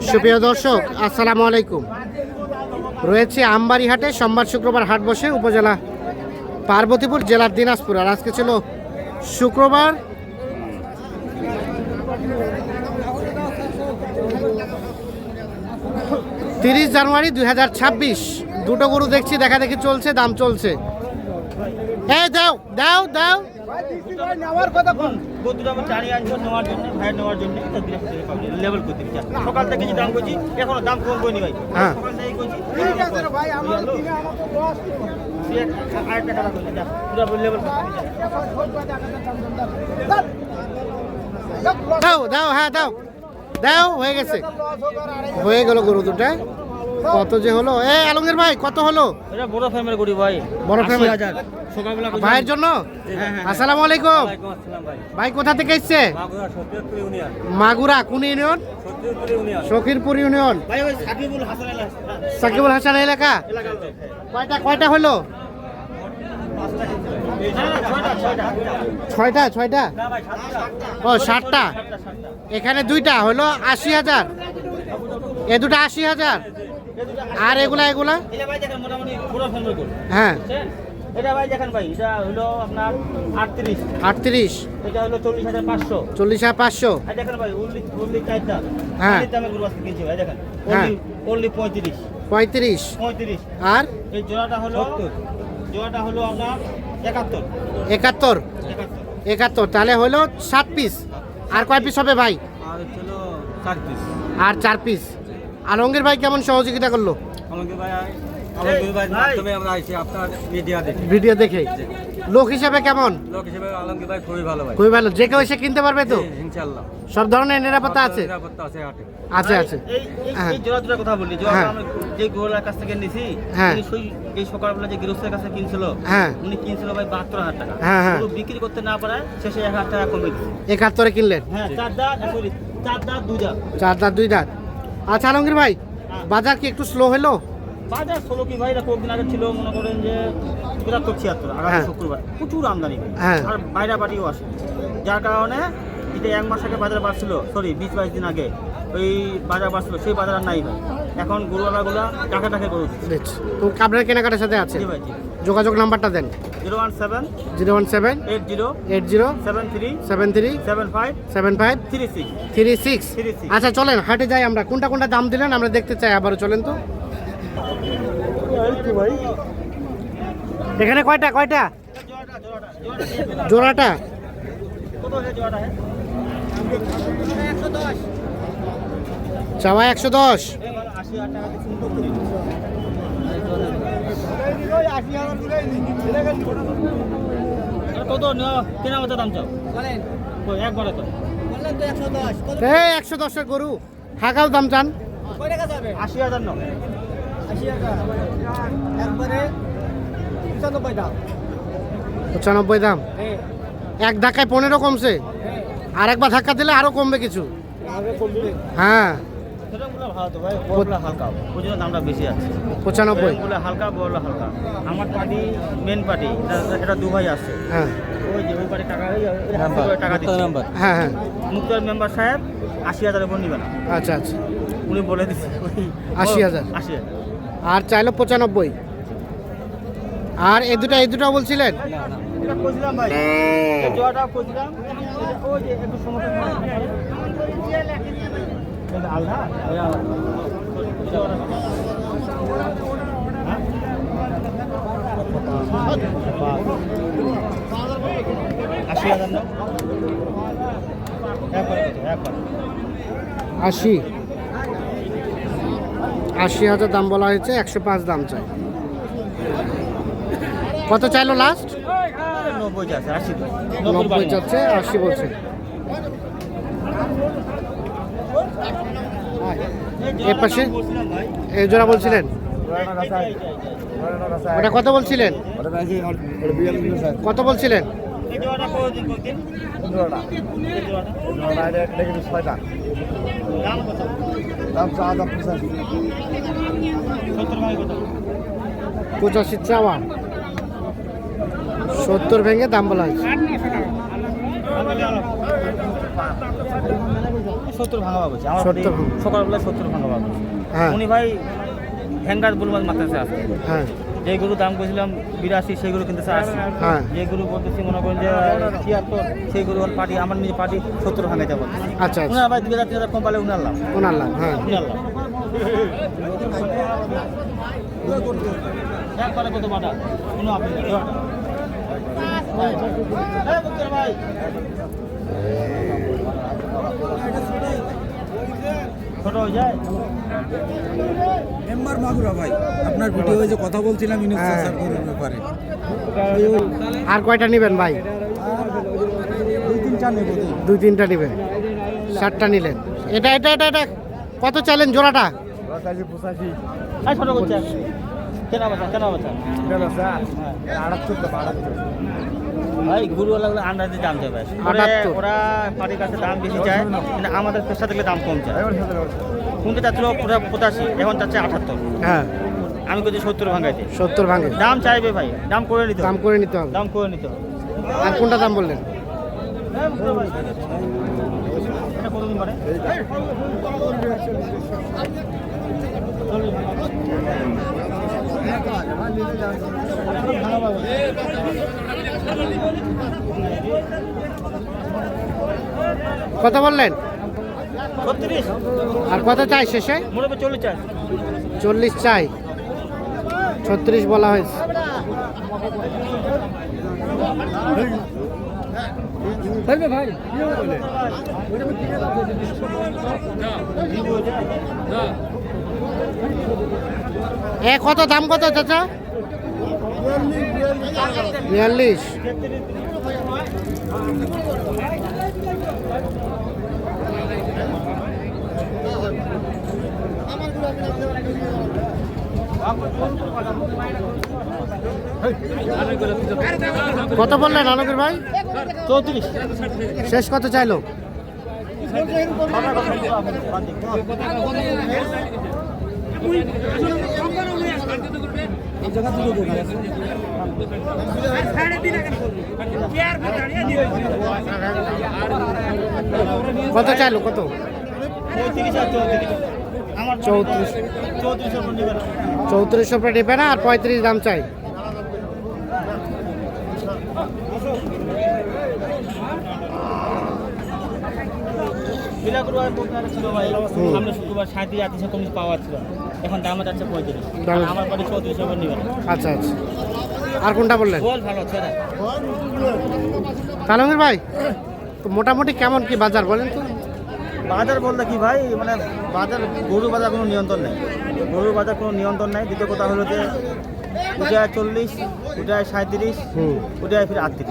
সুপ্রিয় দর্শক আসসালামু আলাইকুম। রয়েছে আমবাড়ি হাটে, সোমবার শুক্রবার হাট বসে উপজেলা পার্বতীপুর, জেলার দিনাজপুর। আর আজকে ছিল শুক্রবার, তিরিশ জানুয়ারি 2026। দুটো গরু দেখছি, দেখা দেখি চলছে, দাম চলছে। হ্যাঁ, দাও দাও দাও। সকাল থেকে যে দাম করছি এখনো দাম কম করিনি ভাই। হ্যাঁ, দাও দাও, হ্যাঁ দাও দাও, হয়ে গেছে, হয়ে গেল গরু দুটা। কত যে হলো? আলমগীর ভাই, কত হলো? এটা বড় ফ্যামিলি করি ভাই, বড় ফ্যামিলি। সকালবেলা ভাইয়ের জন্য। আসসালামু আলাইকুম ভাই, কোথা থেকে এসছে? মাগুরা। কোন ইউনিয়ন? শকিরপুর ইউনিয়ন, সাকিবুল হাসান এলাকা। কয়টা হলো? ছয়টা। ও, 7টা। এখানে দুইটা হলো 80,000, এ দুটো 80,000। আর এগুলা হ্যাঁ, এটা ভাই দেখেন ভাই, এটা হলো আপনার 38। এটা হলো 40,500। 40,500। দেখেন ভাই, উল্লি চারটা। হ্যাঁ, দামের গরু আজকে কিনছি ভাই, দেখেন। হ্যাঁ, ওনলি 35। 35। আর এই জোড়াটা হলো আপনার 71। 71। তাহলে হলো 7 পিস। আর কয় পিস হবে ভাই? আর হলো 4 পিস। আর 4 পিস। আলমগীর ভাই কেমন সহযোগিতা করলো? আলমগীর ভাই মাধ্যমে আমরা আইছি আপনার ভিডিও দেখে। লোক হিসাবে কেমন? লোক হিসেবে আলমগীর ভাই খুবই ভালো ভাই। খুবই ভালো। যে কেউ এসে কিনতে পারবে তো? ইনশাআল্লাহ সব ধরনের নিরাপত্তা আছে? নিরাপত্তা আছে হাটে। আছে। এই জোড়া দুটো কথা বলি, জোড়া আমরা যে গরুর কাছ থেকে নিছি, উনি এই সকালবেলা যে গৃহস্থের কাছে কিনছিল, উনি কিনছিল ভাই 72,000 টাকা। গরু বিক্রি করতে না পারায় শেষে 1,000 টাকা কমে দিয়েছে। 71 কিনলেন? হ্যাঁ, 4 দাঁত 2 দাঁত। 4 দাঁত 2 দাঁত। আচ্ছা আলমগীর ভাই, বাজার কি একটু স্লো হলো? বাজার ষোলো কি ভাই, কয়েকদিন আগে ছিল মনে করেন যে 73-76, আগামী শুক্রবার প্রচুর আমদানি ভাই। আর বাইরে বাড়িও আসে, যার কারণে এটা 1 মাস আগে বাজার বাড়ছিল, 20-22 দিন আগে ওই বাজার বাড়ছিল, সেই বাজার আর নাই ভাই। এখন গরুওয়ালাগুলা টাকা গরু দিচ্ছে। তো আপনার কেনাকাটার সাথে আছে? জি ভাই, জি। যোগাযোগ নাম্বারটা দেন। 017 80 73 75 36। আচ্ছা চলেন হাটে যাই আমরা। কোনটা দাম দিলেন আমরা দেখতে চাই, আবারও চলেন তো। এখানে কয়টা? জোড়াটা চাওয়া 110। কত কেনা মতো দাম চাও? 110 গরু হাকাল দাম চান? 80,000 ন? 95 দাম। এক ধাক্কায় 15 কমছে, আর একবার ধাক্কা দিলে আরো কমবে কিছু। হ্যাঁ, দামটা বেশি আছে। 95 হালকা হালকা। আমার পার্টি মেন পার্টি, এটা 2 ভাই আছে। হ্যাঁ, ওই যে ওই পার্টি টাকা দিচ্ছে। হ্যাঁ, মুক্তার মেম্বার সাহেব 80,000 উপর নিবে না। আচ্ছা, উনি বলে দিচ্ছে 80,000। আর চাইলো 95। আর এই দুটা বলছিলেন? বলছিলাম ভাই, জোয়াটা বলছিলাম, ওই যে একটু সমস্যা আলাদা। 80,000 দাম বলা হয়েছে, 105 দাম চাই। কত চাইলো লাস্ট? 90 যাচ্ছে, 90 যাচ্ছে, 80 বলছে। এর পাশে এই জোড়া বলছিলেন, ওটা কত বলছিলেন? কত বলছিলেন? পঁচাশি চাওয়া, 70 ভেঙে দাম বলা হয়েছে। 70 ভাঙা বলছে আমার 70 ভাঙা। সকালবেলা 70 ভাঙা বলছে হ্যাঁ উনি ভাই হ্যাঙ্গার বলবার মাথাতে আছে হ্যাঁ যে গরু দাম করেছিলাম 82 সেই গরু কিন্তু 80 হ্যাঁ যে গরু বলতেছি মনে করেন যে 76 সেই গরু পার্টি আমার নিজে পার্টি 70 ভাঙাইতে বলছে আচ্ছা আচ্ছা উনার ভাই 2000 কম পালে উনার লাভ ওনার লাভ হ্যাঁ উনার লাভ একবারে কত বাটা কোনো আপনি ভাই ছোট হয়ে যায় মেম্বার মাগুরা ভাই আপনার ভিডিও যে কথা বলছিলাম ইউনুস হ্যাঁ। স্যার গরুর ব্যাপারে আর কয়টা নেবেন ভাই? দুই তিনটা নেব দুই তিনটা নেবেন, 7টা নিলেন। এটা এটা এটা এটা কত চাইলেন জোড়াটা? এই ছোট করছে কেনা বাচ্চা ভাই গরুওয়ালা আন্দাজে দাম দেবে 78 ওরা পার্টির কাছে দাম বেশি চায় কিন্তু আমাদের পেশা থেকে দাম কম চায় কোনটা চাচ্ছিল 85 এখন চাচ্ছে 78 হ্যাঁ আমি বলছি 70 ভাঙাইতে 70 ভাঙে দাম চাইবে ভাই দাম করে নিতে দাম হবে করে নিতে হবে। দাম করে নিতে হবে আর কোনটা দাম বললেন? এটা কতদিন পরে কত বললেন? 36 আর কত চাই শেষে? মনে হবে 40 চাই 40 চাই, 36 বলা হয়েছে। কত দাম কত চাচা? 42। কত বললেন আলমগীর ভাই? 34 শেষ কত চাইলো? কত চাইলো কত? 34 আর 34 আমার 34 34 এর নিবে না 3400 রুপয়ে নেবে না, আর 35 দাম চাই। বিলাগুলো ছিল ভাই আমরা শুক্রবার 37 কম পাওয়া ছিল এখন দাম যাচ্ছে 35 দাম। আমার বাড়ি 34 এর নিবে না আচ্ছা আচ্ছা, আর কোনটা বললেন? বল ভালো আছে না আলমগীর ভাই তো মোটামুটি কেমন কি বাজার বলেন তো? বাজার বলতে কি ভাই মানে বাজার গরু বাজার কোনো নিয়ন্ত্রণ নেই গরুর বাজার কোনো নিয়ন্ত্রণ নেই দ্বিতীয় কথা হলো যে উঠায় 40 উঠায় 37 হুম, উঠায় ফির 38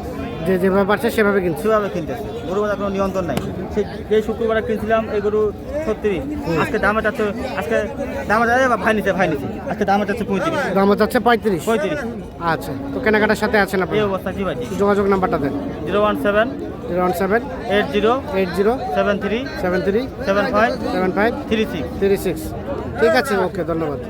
যে যেভাবে পারছে সেভাবে কিনছে। সেভাবে কিনতেছে গরু বাজার কোনো নিয়ন্ত্রণ নাই সে যে শুক্রবারে কিনছিলাম এই গরু 36 আজকে দামে চাচ্ছে আজকে দামে যাচ্ছে ভাই নিচে আজকে দামে চাচ্ছে 35 দাম হচ্ছে 35। 35 আচ্ছা, তো কেনাকাটার সাথে আছেন আপনি? এই অবস্থা কি ভাই যোগাযোগ নাম্বারটা দেন। 017 017 80 80 73 73 75 75 36 36। ঠিক আছে, ওকে, ধন্যবাদ।